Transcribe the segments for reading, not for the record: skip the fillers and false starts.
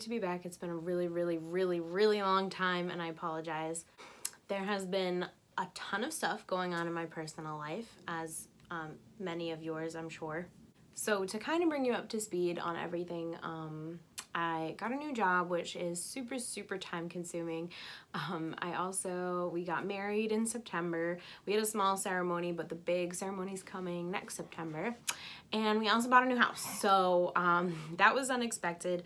good to be back. It's been a really long time, and I apologize. There has been a ton of stuff going on in my personal life, as many of yours, I'm sure. So to kind of bring you up to speed on everything, I got a new job, which is super time consuming. We got married in September. We had a small ceremony, but the big ceremony's coming next September. And we also bought a new house. So that was unexpected.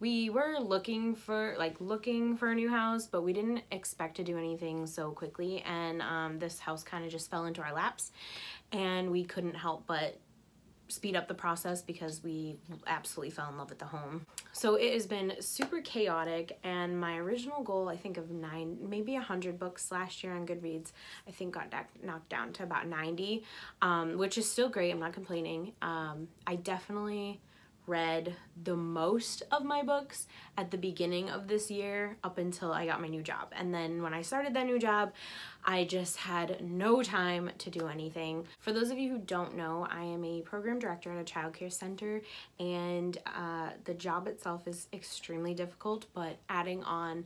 We were looking for a new house, but we didn't expect to do anything so quickly. And this house kind of just fell into our laps, and we couldn't help but speed up the process because we absolutely fell in love with the home. So it has been super chaotic, and my original goal, I think of maybe 100 books last year on Goodreads, I think got knocked down to about 90, which is still great. I'm not complaining. I definitely read the most of my books at the beginning of this year up until I got my new job. And then when I started that new job, I just had no time to do anything. For those of you who don't know, I am a program director at a childcare center, and the job itself is extremely difficult, but adding on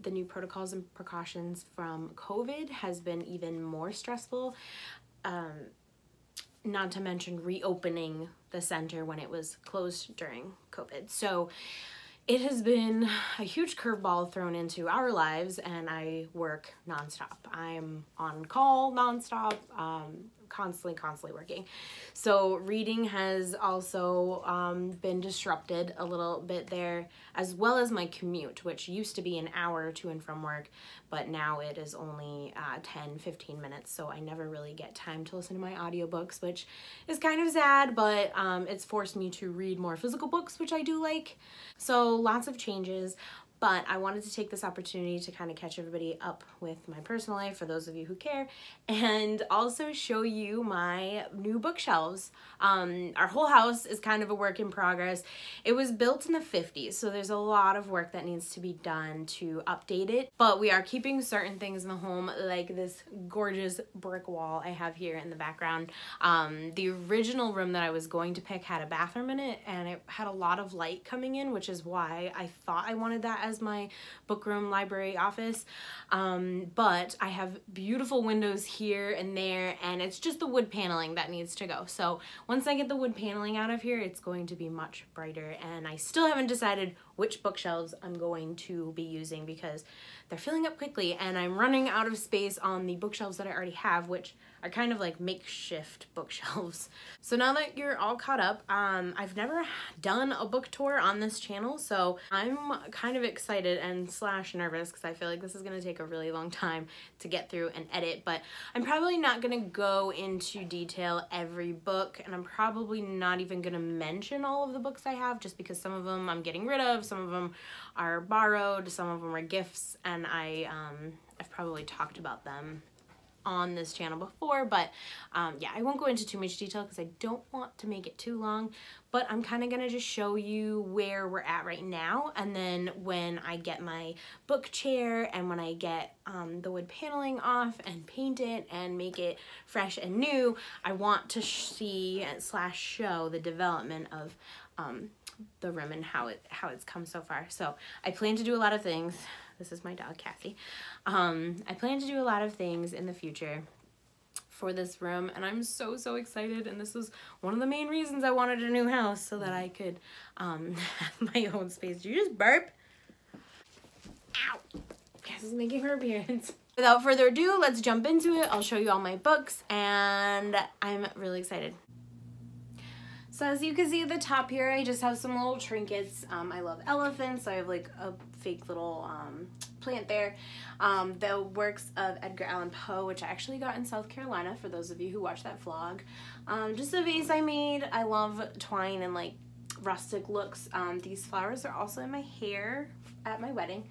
the new protocols and precautions from COVID has been even more stressful. Not to mention reopening the center when it was closed during COVID. So it has been a huge curveball thrown into our lives, and I work nonstop. I'm on call nonstop, constantly working. So reading has also been disrupted a little bit there, as well as my commute, which used to be an hour to and from work, but now it is only 10-15 minutes, so I never really get time to listen to my audiobooks, which is kind of sad, but it's forced me to read more physical books, which I do like. So lots of changes. But I wanted to take this opportunity to kind of catch everybody up with my personal life, for those of you who care, and also show you my new bookshelves. Our whole house is kind of a work in progress. It was built in the 50s, so there's a lot of work that needs to be done to update it. But we are keeping certain things in the home, like this gorgeous brick wall I have here in the background. The original room that I was going to pick had a bathroom in it, and it had a lot of light coming in, which is why I thought I wanted that as my book room, library, office. But I have beautiful windows here and there, and it's just the wood paneling that needs to go. So once I get the wood paneling out of here, it's going to be much brighter, and I still haven't decided which bookshelves I'm going to be using because they're filling up quickly, and I'm running out of space on the bookshelves that I already have, which are kind of like makeshift bookshelves. So now that you're all caught up, I've never done a book tour on this channel, so I'm kind of excited and / nervous because I feel like this is gonna take a really long time to get through and edit, but I'm probably not gonna go into detail every book, and I'm probably not even gonna mention all of the books I have, just because some of them I'm getting rid of, some of them are borrowed, some of them are gifts, and I've probably talked about them on this channel before, but yeah, I won't go into too much detail because I don't want to make it too long, but I'm kind of gonna just show you where we're at right now, and then when I get my book chair and when I get the wood paneling off and paint it and make it fresh and new, I want to see / show the development of the room and how it's come so far. So I plan to do a lot of things. This is my dog, Cassie. I plan to do a lot of things in the future for this room, and I'm so excited, and this was one of the main reasons I wanted a new house, so that I could have my own space. Did you just burp? Ow! Cassie's making her appearance. Without further ado, let's jump into it. I'll show you all my books, and I'm really excited. So as you can see at the top here, I just have some little trinkets. I love elephants, so I have like a fake little plant there. The works of Edgar Allan Poe, which I actually got in South Carolina, for those of you who watched that vlog. Just a vase I made. I love twine and like rustic looks. These flowers are also in my hair at my wedding,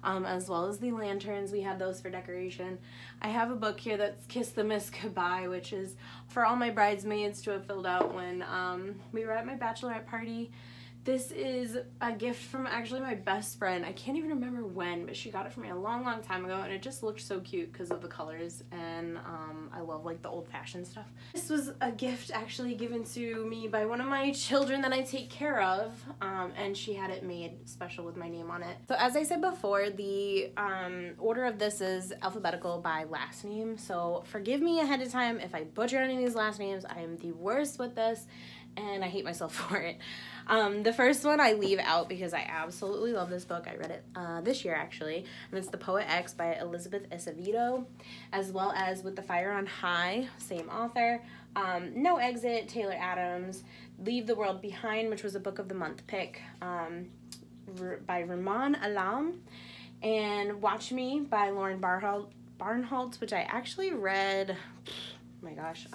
as well as the lanterns. We had those for decoration. I have a book here that's Kiss the Mist Goodbye, which is for all my bridesmaids to have filled out when we were at my bachelorette party This is a gift from actually my best friend. I can't even remember when, but she got it for me a long, long time ago, and it just looked so cute because of the colors, and I love like the old-fashioned stuff. This was a gift actually given to me by one of my children that I take care of, and she had it made special with my name on it. So as I said before, the order of this is alphabetical by last name, so forgive me ahead of time if I butcher any of these last names. I am the worst with this, and I hate myself for it. The first one I leave out because I absolutely love this book. I read it this year, actually, and it's The Poet X by Elizabeth Acevedo, as well as With the Fire on High, same author, No Exit, Taylor Adams, Leave the World Behind, which was a Book of the Month pick by Ramon Alam, and Watch Me by Lauren Barnholtz, which I actually read, oh my gosh,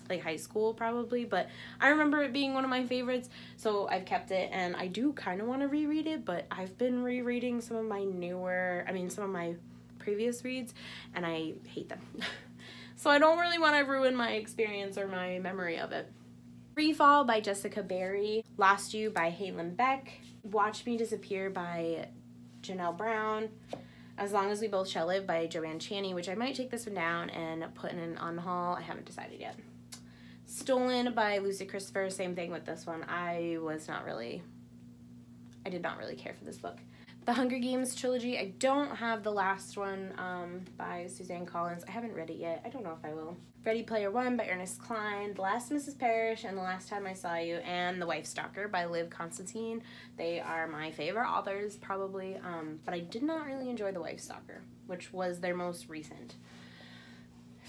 like high school probably, but I remember it being one of my favorites, so I've kept it, and I do kind of want to reread it, but I've been rereading some of my previous reads, and I hate them. So I don't really want to ruin my experience or my memory of it. Free Fall by Jessica Barry, Lost You by Harlan BaCk, Watch Me Disappear by Janelle Brown, As Long as We Both Shall Live by Joanne Chaney, which I might take this one down and put in an unhaul. I haven't decided yet. Stolen by Lucy Christopher, same thing with this one. I did not really care for this book. The Hunger Games trilogy, I don't have the last one by Suzanne Collins. I haven't read it yet. I don't know if I will. Ready Player One by Ernest Cline, The Last Mrs. Parrish, and The Last Time I Saw You, and The Wife Stalker by Liv Constantine. They are my favorite authors, probably, but I did not really enjoy The Wife Stalker, which was their most recent.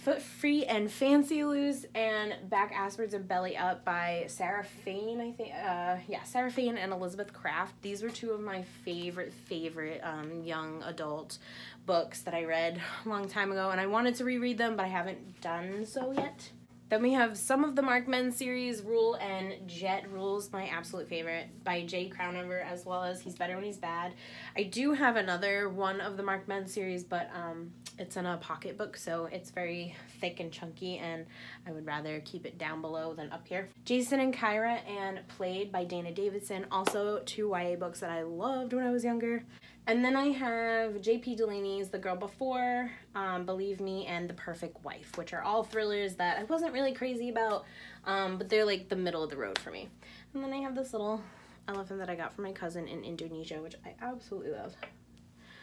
Foot Free and Fancy Loose, and Back Asswards and Belly Up by Sarah Fain, I think. Sarah Fain and Elizabeth Craft. These were two of my favorite young adult books that I read a long time ago, and I wanted to reread them, but I haven't done so yet. Then we have some of the Mark Men series, Rule and Jet. Rule's my absolute favorite by Jay Crownover, as well as He's Better When He's Bad. I do have another one of the Mark Men series, but it's in a pocketbook, so it's very thick and chunky, and I would rather keep it down below than up here. Jason and Kyra and Played by Dana Davidson, also two YA books that I loved when I was younger. And then I have J.P. Delaney's The Girl Before, Believe Me, and The Perfect Wife, which are all thrillers that I wasn't really crazy about, but they're like the middle of the road for me. And then I have this little elephant that I got from my cousin in Indonesia, which I absolutely love.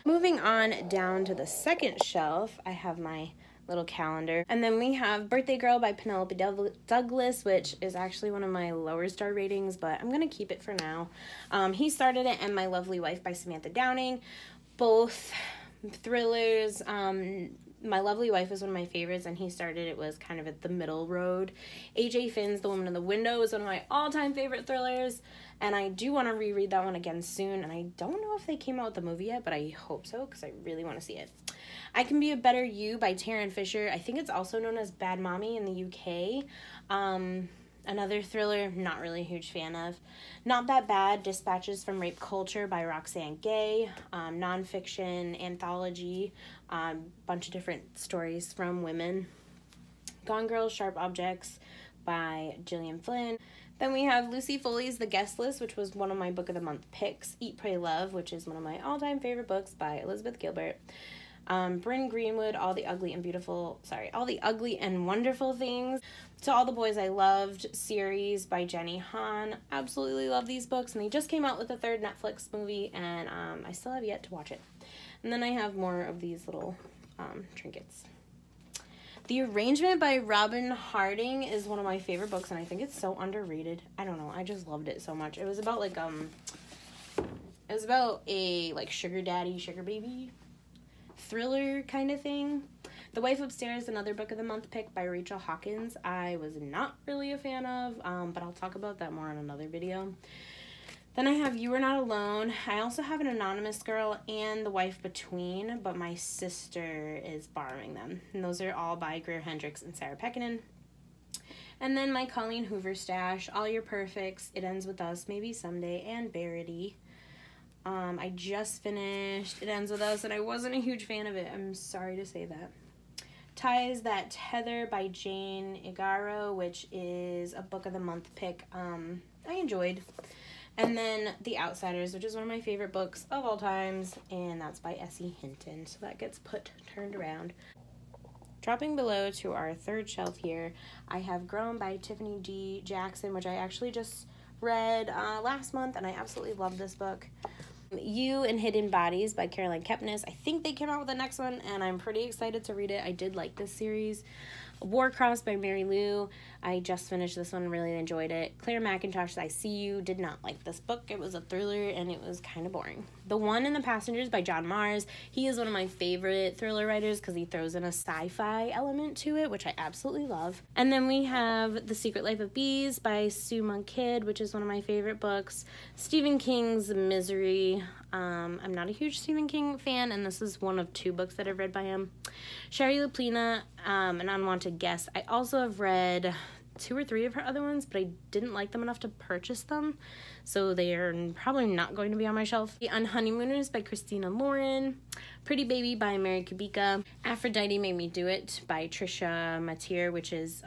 Moving on down to the second shelf, I have my little calendar. And then we have Birthday Girl by Penelope Douglas, which is actually one of my lower star ratings, but I'm gonna keep it for now. He Started It, and My Lovely Wife by Samantha Downing, both thrillers. My Lovely Wife is one of my favorites, and He Started It was kind of at the middle road. A.J. Finn's The Woman in the Window is one of my all-time favorite thrillers, and I do want to reread that one again soon, and I don't know if they came out with the movie yet, but I hope so, because I really want to see it. I Can Be a Better You by Taryn Fisher. I think it's also known as Bad Mommy in the UK. Another thriller, not really a huge fan of. Not That Bad, Dispatches from Rape Culture by Roxane Gay. Nonfiction anthology, bunch of different stories from women. Gone Girl, Sharp Objects by Gillian Flynn. Then we have Lucy Foley's The Guest List, which was one of my Book of the Month picks. Eat, Pray, Love, which is one of my all-time favorite books by Elizabeth Gilbert. Bryn Greenwood, All the Ugly and Wonderful Things. To All the Boys I Loved series by Jenny Han. Absolutely love these books, and they just came out with a third Netflix movie, and I still have yet to watch it. And then I have more of these little trinkets. The Arrangement by Robin Harding is one of my favorite books, and I think it's so underrated. I don't know, I just loved it so much. It was about like a like sugar daddy, sugar baby thriller kind of thing. The Wife Upstairs, another Book of the Month pick by Rachel Hawkins. I was not really a fan of, but I'll talk about that more in another video. Then I have You Are Not Alone. I also have An Anonymous Girl and The Wife Between, but my sister is borrowing them. And those are all by Greer Hendricks and Sarah Pekkanen. And then my Colleen Hoover stash, All Your Perfects, It Ends With Us, Maybe Someday, and Verity. I just finished It Ends With Us, and I wasn't a huge fan of it. I'm sorry to say that. Ties That Tether by Jane Igaro, which is a Book of the Month pick I enjoyed. And then The Outsiders, which is one of my favorite books of all times, and that's by S.E. Hinton. So that gets turned around. Dropping below to our third shelf here, I have Grown by Tiffany D. Jackson, which I actually just read last month, and I absolutely love this book. You and Hidden Bodies by Harlan Cobins. I think they came out with the next one, and I'm pretty excited to read it. I did like this series. Warcross by Mary Lou. I just finished this one, really enjoyed it. Claire McIntosh's I See You. Did not like this book. It was a thriller and it was kind of boring. The One and the Passengers by John Mars. He is one of my favorite thriller writers because he throws in a sci-fi element to it, which I absolutely love. And then we have The Secret Life of Bees by Sue Monk Kidd, which is one of my favorite books. Stephen King's Misery. I'm not a huge Stephen King fan, and this is one of 2 books that I've read by him. Sherry Laplina, An Unwanted Guest. I also have read 2 or 3 of her other ones, but I didn't like them enough to purchase them, so they are probably not going to be on my shelf. The Unhoneymooners by Christina Lauren. Pretty Baby by Mary Kubica. Aphrodite Made Me Do It by Trisha Matier, which is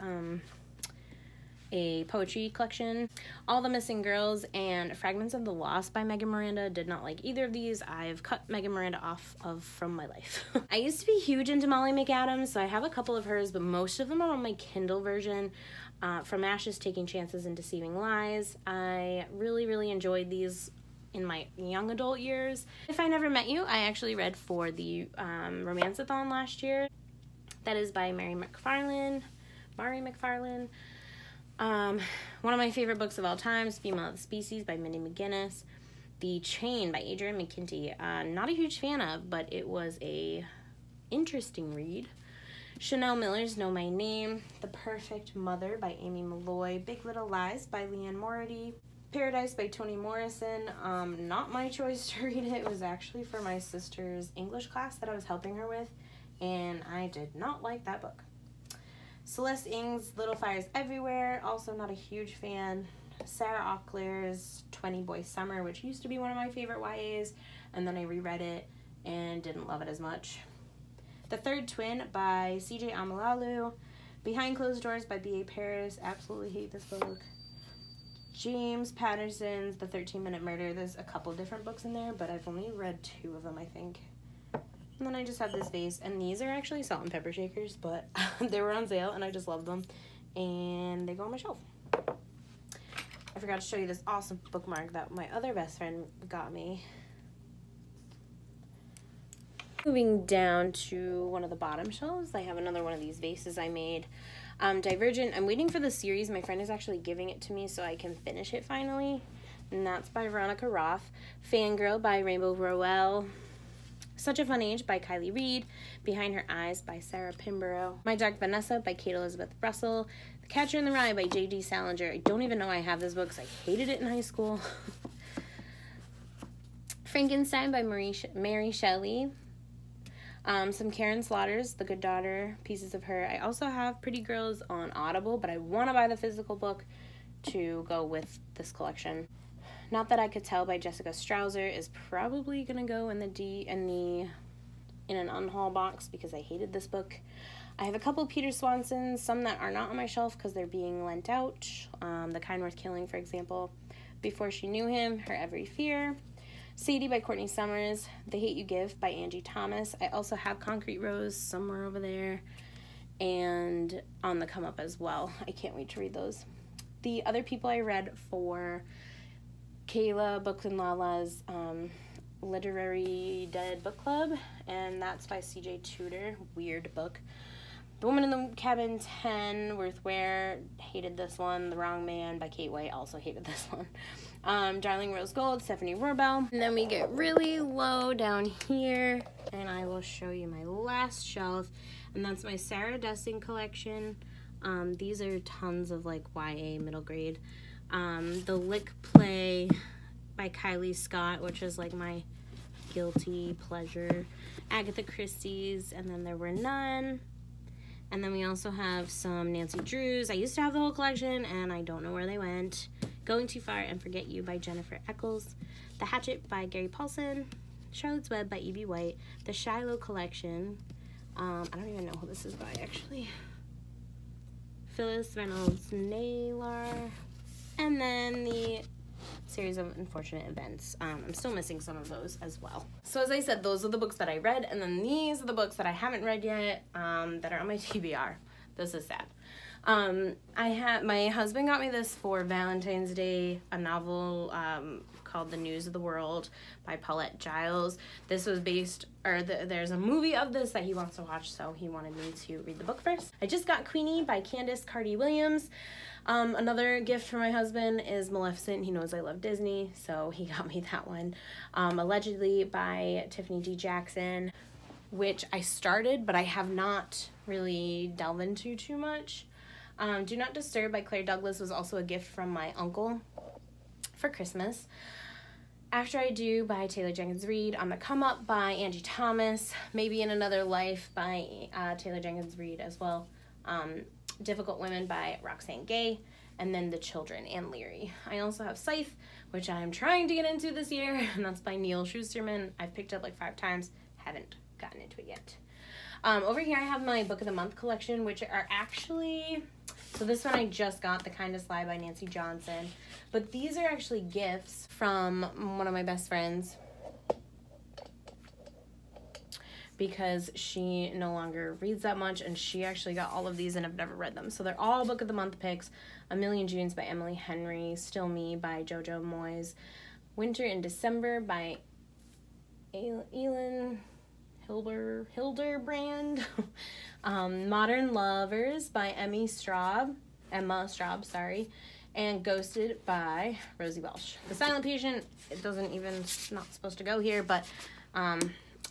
a poetry collection. All the Missing Girls and Fragments of the Lost by Megan Miranda. Did not like either of these. I've cut Megan Miranda off from my life. I used to be huge into Molly McAdams, so I have a couple of hers, but most of them are on my Kindle version. From Ashes, Taking Chances and Deceiving Lies. I really enjoyed these in my young adult years. If I Never Met You, I actually read for the Romance-a-thon last year. That is by Mari McFarlane. One of my favorite books of all time is Female of the Species by Mindy McGinnis. The Chain by Adrienne McKinty. Not a huge fan of, but it was a interesting read. Chanel Miller's Know My Name. The Perfect Mother by Amy Malloy. Big Little Lies by Leanne Mority. Paradise by Toni Morrison. Not my choice to read it. It was actually for my sister's English class that I was helping her with, and I did not like that book. Celeste Ng's Little Fires Everywhere, also not a huge fan. Sarah Auclair's 20 Boy Summer, which used to be one of my favorite YAs, and then I reread it and didn't love it as much. The Third Twin by C.J. Amalalu. Behind Closed Doors by B.A. Paris, absolutely hate this book. James Patterson's The 13-Minute Murder. There's a couple different books in there, but I've only read 2 of them, I think. And then I just have this vase, and these are actually salt and pepper shakers, but they were on sale, and I just love them, and they go on my shelf. I forgot to show you this awesome bookmark that my other best friend got me. Moving down to one of the bottom shelves, I have another one of these vases I made. Divergent. I'm waiting for the series. My friend is actually giving it to me so I can finish it finally, and that's by Veronica Roth. Fangirl by Rainbow Rowell. Such a Fun Age by Kylie Reed. Behind Her Eyes by Sarah Pinborough. My Dark Vanessa by Kate Elizabeth Russell. The Catcher in the Rye by J.D. Salinger. I don't even know I have this book because I hated it in high school. Frankenstein by Mary Shelley. Some Karen Slaughter's The Good Daughter, Pieces of Her. I also have Pretty Girls on Audible, but I want to buy the physical book to go with this collection. Not That I Could Tell by Jessica Strouser is probably gonna go in an unhaul box because I hated this book. I have a couple Peter Swansons, some that are not on my shelf because they're being lent out. The Kind Worth Killing, for example. Before She Knew Him, Her Every Fear. Sadie by Courtney Summers. The Hate You Give by Angie Thomas. I also have Concrete Rose somewhere over there and on the come up as well. I can't wait to read those. The other people I read for Kayla Books and Lala's Literary Dead Book Club, and that's by CJ Tudor. Weird book. The Woman in the Cabin 10, Worth Ware, hated this one. The Wrong Man by Kate White, also hated this one. Darling Rose Gold, Stephanie Rorbell. And then we get really low down here, and I will show you my last shelf, and that's my Sarah Dessing collection. These are tons of like YA middle grade. The Lick Play by Kylie Scott, which is like my guilty pleasure. Agatha Christie's, and then There Were None. And then we also have some Nancy Drews. I used to have the whole collection, and I don't know where they went. Going Too Far and Forget You by Jennifer Eccles. The Hatchet by Gary Paulson. Charlotte's Web by E.B. White. The Shiloh Collection. I don't even know who this is by, actually. Phyllis Reynolds Naylor. And then the Series of Unfortunate Events. I'm still missing some of those as well. So as I said, those are the books that I read, and then these are the books that I haven't read yet, that are on my TBR. This is sad. My husband got me this for Valentine's Day, a novel called The News of the World by Paulette Giles. This was based, there's a movie of this that he wants to watch, so he wanted me to read the book first. I just got Queenie by Candace Carty-Williams. Another gift from my husband is Maleficent. He knows I love Disney, so he got me that one. Allegedly by Tiffany D. Jackson, which I started, but I have not really delved into too much. Do Not Disturb by Claire Douglas was also a gift from my uncle for Christmas. After I Do by Taylor Jenkins Reid. On the Come Up by Angie Thomas. Maybe in Another Life by Taylor Jenkins Reid as well. Difficult Women by Roxane Gay, and then The Children, Anne Leary. I also have Scythe, which I'm trying to get into this year, and that's by Neil Schusterman. I've picked up like 5 times, haven't gotten into it yet. Over here I have my Book of the Month collection, which are actually, so this one I just got, The Kind of Sly by Nancy Johnson, but these are actually gifts from one of my best friends, because she no longer reads that much, and she actually got all of these and I've never read them. So they're all Book of the Month picks. A Million Junes by Emily Henry. Still Me by Jojo Moyes. Winter in December by Elin Hilderbrand. Modern Lovers by Emma Straub, and Ghosted by Rosie Welsh. The Silent Patient, it doesn't even, it's not supposed to go here, but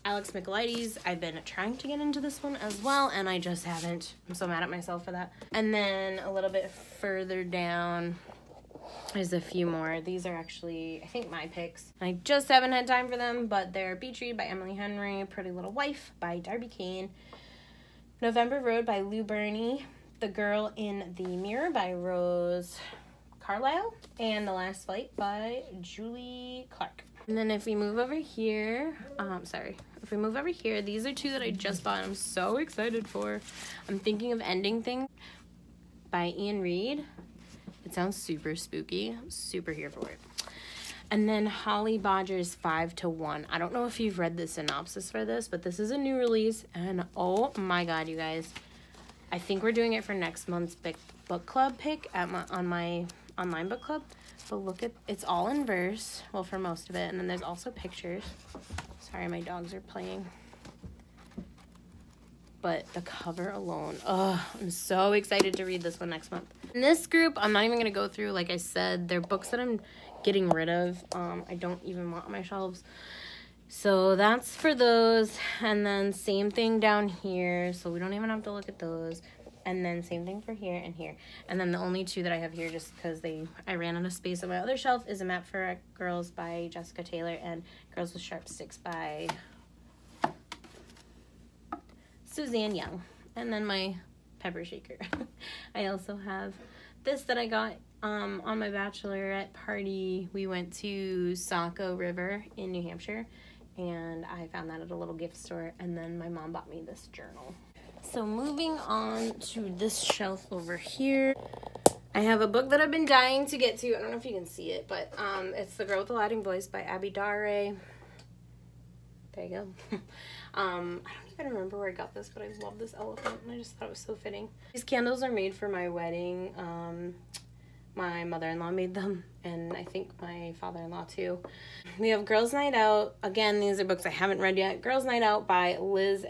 Alex Michaelides, I've been trying to get into this one as well, and I just haven't. I'm so mad at myself for that. And then a little bit further down, there's a few more. These are actually, I think, my picks. I just haven't had time for them, but they're Beach Read by Emily Henry, Pretty Little Wife by Darby Kane, November Road by Lou Burney, The Girl in the Mirror by Rose Carlyle, and The Last Flight by Julie Clark. And then if we move over here, these are 2 that I just bought. I'm so excited for. I'm Thinking of Ending Things by Ian Reid. It sounds super spooky. I'm super here for it. And then Holly Bodger's 5 to 1. I don't know if you've read the synopsis for this, but this is a new release, and oh my god, you guys. I think we're doing it for next month's book club pick on my online book club. But look at, it's all in verse, well, for most of it, and then there's also pictures. Sorry, my dogs are playing. But the cover alone, oh, I'm so excited to read this one next month. In this group, I'm not even going to go through, like I said, they're books that I'm getting rid of. I don't even want on my shelves. So that's for those, and then same thing down here, so we don't even have to look at those. And then same thing for here and here. And then the only 2 that I have here, just because I ran out of space on my other shelf, is A Map for Girls by Jessica Taylor and Girls with Sharp Sticks by Suzanne Young. And then my pepper shaker. I also have this that I got on my bachelorette party. We went to Saco River in New Hampshire, and I found that at a little gift store, and then my mom bought me this journal. So moving on to this shelf over here, I have a book that I've been dying to get to. I don't know if you can see it, but it's The Girl with the Latin Voice by Abby Dare. There you go. I don't even remember where I got this, but I love this elephant, and I just thought it was so fitting. These candles are made for my wedding. My mother-in-law made them, and I think my father-in-law too. We have Girls Night Out. Again, these are books I haven't read yet. Girls Night Out by Liz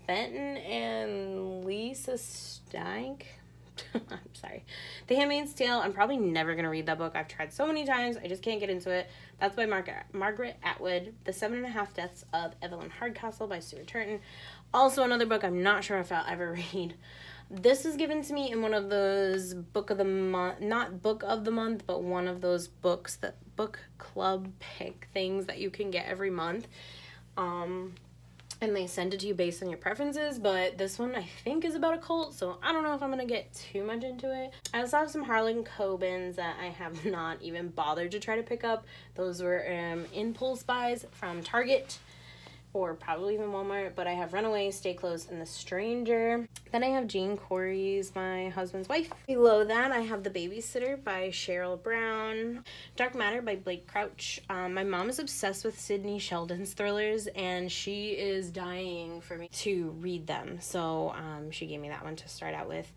Fenton and Lisa Steink. I'm sorry. The Handmaid's Tale. I'm probably never going to read that book. I've tried so many times. I just can't get into it. That's by Margaret Atwood. The 7.5 Deaths of Evelyn Hardcastle by Stuart Turton. Also another book I'm not sure if I'll ever read. This was given to me in one of those book of the month, not book of the month, but one of those books, that book club pick things that you can get every month. And they send it to you based on your preferences, but this one I think is about a cult, so I don't know if I'm gonna get too much into it. I also have some Harlan Cobins that I have not even bothered to try to pick up. Those were impulse buys from Target. or probably even Walmart, but I have Runaway, Stay Close, and The Stranger. Then I have Jane Corey's My Husband's Wife. Below that, I have The Babysitter by Cheryl Brown. Dark Matter by Blake Crouch. My mom is obsessed with Sidney Sheldon's thrillers, and she is dying for me to read them. So she gave me that one to start out with.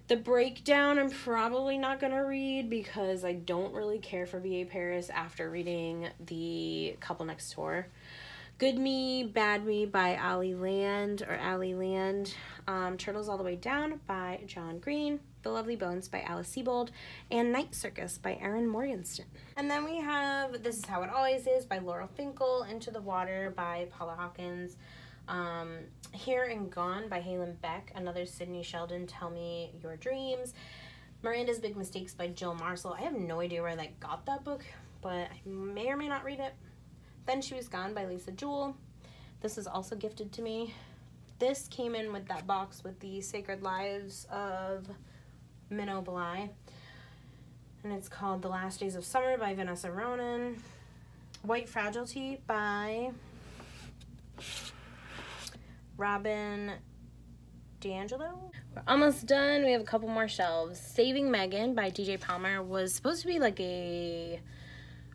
The Breakdown I'm probably not going to read because I don't really care for B.A. Paris after reading The Couple Next Door. Good Me, Bad Me by Ali Land. Turtles All the Way Down by John Green. The Lovely Bones by Alice Sebold. And Night Circus by Erin Morgenstern. And then we have This Is How It Always Is by Laurel Finkel. Into the Water by Paula Hawkins. Here and Gone by Harlan Beck. Another Sidney Sheldon, Tell Me Your Dreams. Miranda's Big Mistakes by Jill Marcel. I have no idea where I got that book, but I may or may not read it. Then She Was Gone by Lisa Jewell. This was also gifted to me. This came in with that box with the Sacred Lives of Minnow Bly. And it's called The Last Days of Summer by Vanessa Ronan. White Fragility by Robin D'Angelo. We're almost done. We have a couple more shelves. Saving Megan by DJ Palmer was supposed to be like a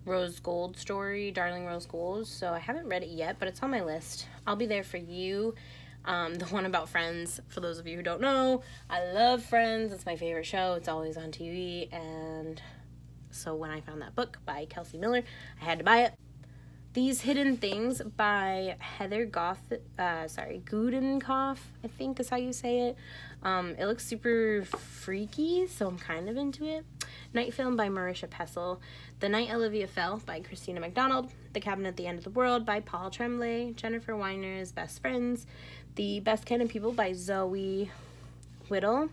Rose Gold story, Darling Rose Gold, so I haven't read it yet, but it's on my list. I'll Be There for You. The one about Friends, for those of you who don't know, I love Friends. It's my favorite show. It's always on TV, and so when I found that book by Kelsey Miller, I had to buy it. These Hidden Things by Heather Gudenkoff, I think is how you say it. It looks super freaky, so I'm kind of into it. Night Film by Marisha Pessel. The Night Olivia Fell by Christina McDonald. The Cabin at the End of the World by Paul Tremblay. Jennifer Weiner's Best Friends. The Best Kind of People by Zoe Whittle.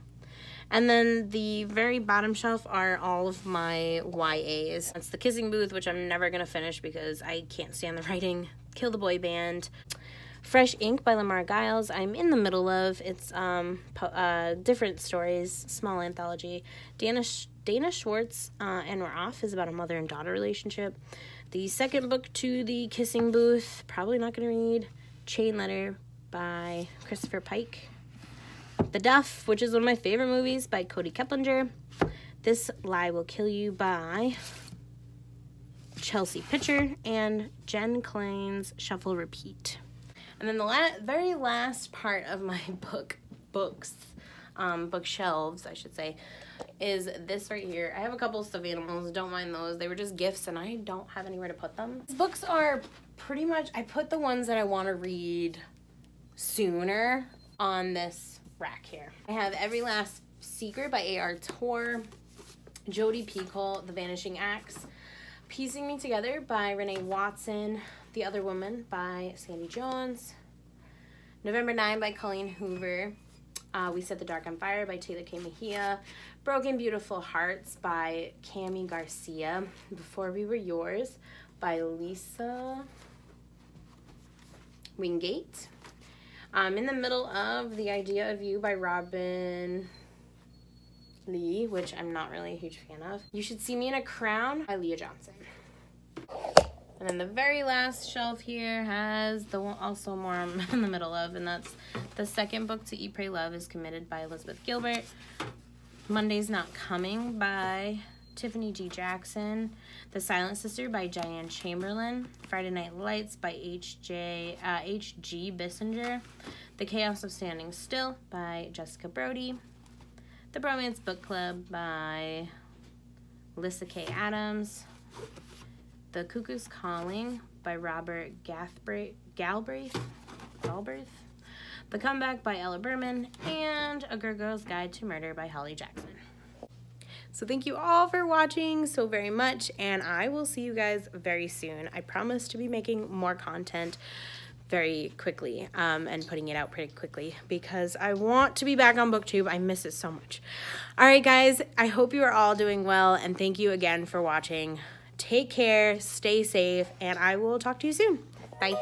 And then the very bottom shelf are all of my YAs. That's The Kissing Booth, which I'm never going to finish because I can't stand the writing. Kill the Boy Band. Fresh Ink by Lamar Giles, I'm in the middle of. It's different stories, small anthology. Dana Schwartz and We're Off is about a mother and daughter relationship. The second book to The Kissing Booth, probably not going to read. Chain Letter by Christopher Pike. The Duff, which is one of my favorite movies, by Cody Keplinger. This Lie Will Kill You by Chelsea Pitcher. And Jen Klein's Shuffle Repeat. And then the very last part of my bookshelves, I should say, is this right here. I have a couple stuffed animals. Don't mind those. They were just gifts, and I don't have anywhere to put them. These books are pretty much, I put the ones that I want to read sooner on this rack here. I have Every Last Secret by A.R. Torr, Jodi Picoult, The Vanishing Acts, Piecing Me Together by Renee Watson, The Other Woman by Sandy Jones, November 9 by Colleen Hoover, We Set the Dark on Fire by Taylor K. Mejia, Broken Beautiful Hearts by Cami Garcia, Before We Were Yours by Lisa Wingate. In the middle of The Idea of You by Robin Lee, which I'm not really a huge fan of. You Should See Me in a Crown by Leah Johnson. And then the very last shelf here has the one also more I'm in the middle of, and that's the second book to Eat, Pray, Love is Committed by Elizabeth Gilbert. Monday's Not Coming by Tiffany D. Jackson. The Silent Sister by Diane Chamberlain. Friday Night Lights by H.G. Bissinger. The Chaos of Standing Still by Jessica Brody. The Bromance Book Club by Lissa K. Adams. The Cuckoo's Calling by Robert Galbraith. The Comeback by Ella Berman. And A Good Girl's Guide to Murder by Holly Jackson. So thank you all for watching so very much, and I will see you guys very soon. I promise to be making more content very quickly and putting it out pretty quickly because I want to be back on Booktube. I miss it so much. All right, guys, I hope you are all doing well, and thank you again for watching. Take care, stay safe, and I will talk to you soon. Bye.